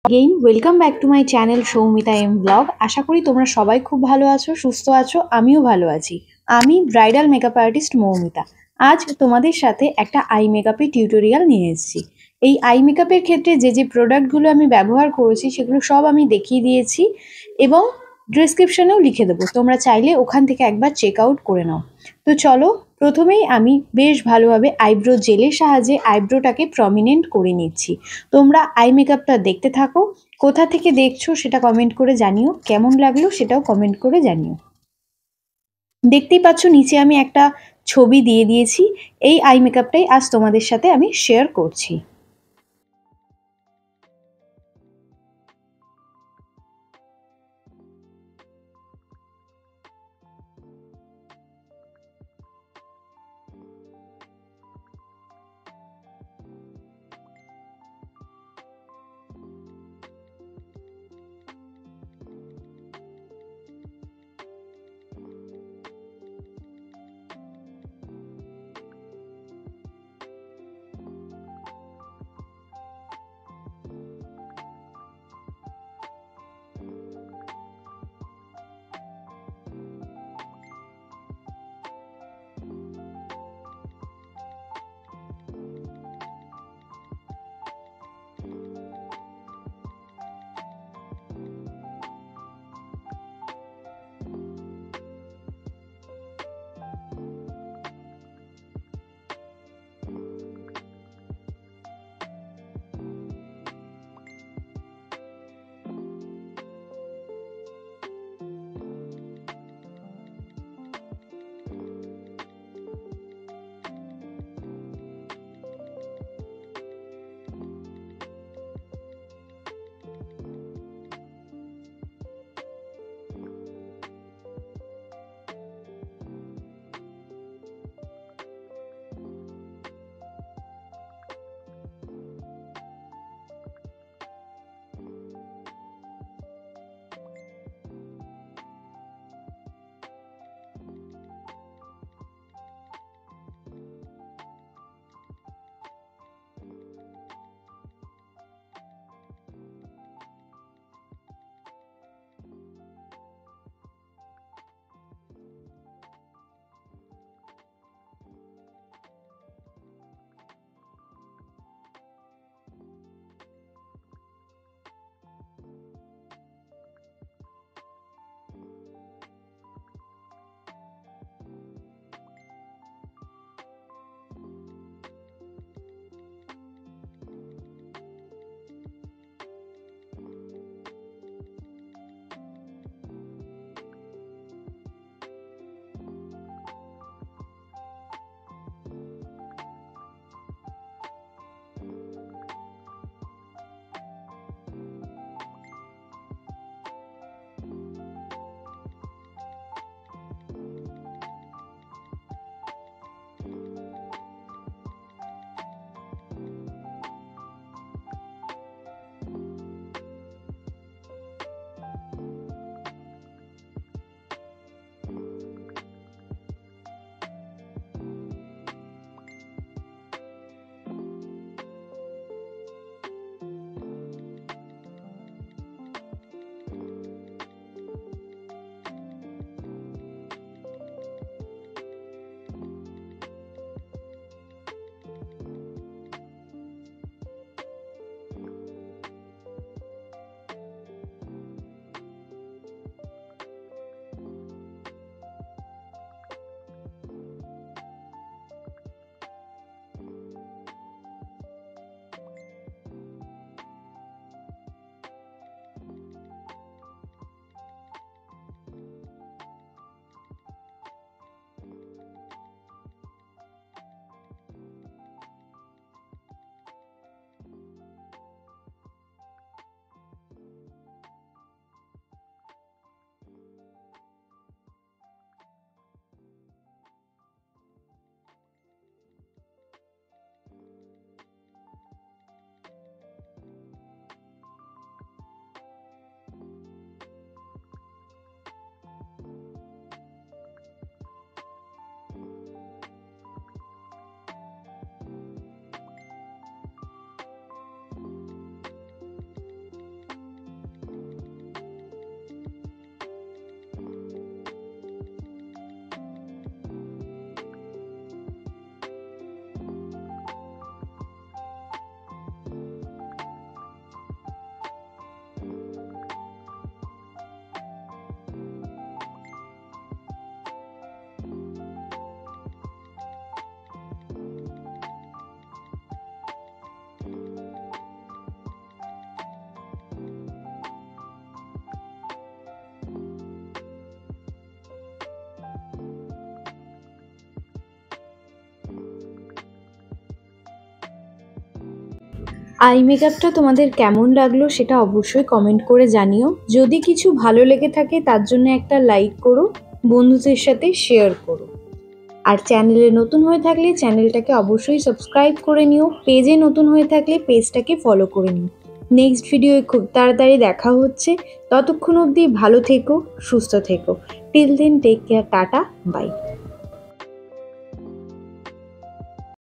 Again welcome back to my channel Soumita M blog. আশা করি তোমরা সবাই খুব ভালো আছো, সুস্থ আছো, আমিও ভালো আছি। আমি ব্রাইডাল মেকআপ আর্টিস্ট মৌমিতা। আজ তোমাদের সাথে একটা আই মেকআপের টিউটোরিয়াল নিয়ে এসেছি। এই আই মেকআপের ক্ষেত্রে যে প্রোডাক্টগুলো আমি ব্যবহার করেছি সেগুলো সব আমি দেখিয়ে দিয়েছি এবং ডিসক্রিপশনেও লিখে দেবো, তোমরা চাইলে ওখান থেকে একবার চেক আউট করে নাও। তো চলো, প্রথমেই আমি বেশ ভালোভাবে আইব্রো জেলের সাহায্যে আইব্রোটাকে প্রমিনেন্ট করে নিচ্ছি। তোমরা আই মেকআপটা দেখতে থাকো, কোথা থেকে দেখছো সেটা কমেন্ট করে জানিও, কেমন লাগলো সেটাও কমেন্ট করে জানিও। দেখতেই পাচ্ছ নিচে আমি একটা ছবি দিয়ে দিয়েছি। এই আই মেকআপটাই আজ তোমাদের সাথে আমি শেয়ার করছি। আই মেকআপটা তোমাদের কেমন লাগলো সেটা অবশ্যই কমেন্ট করে জানিও। যদি কিছু ভালো লেগে থাকে তার জন্য একটা লাইক করো, বন্ধুদের সাথে শেয়ার করো। আর চ্যানেলে নতুন হয়ে থাকলে চ্যানেলটাকে অবশ্যই সাবস্ক্রাইব করে নিও, পেজে নতুন হয়ে থাকলে পেজটাকে ফলো করে নিও। নেক্সট ভিডিওয়ে খুব তাড়াতাড়ি দেখা হচ্ছে। ততক্ষণ অবধি ভালো থেকো, সুস্থ থেকো। Till then take care, tata, by.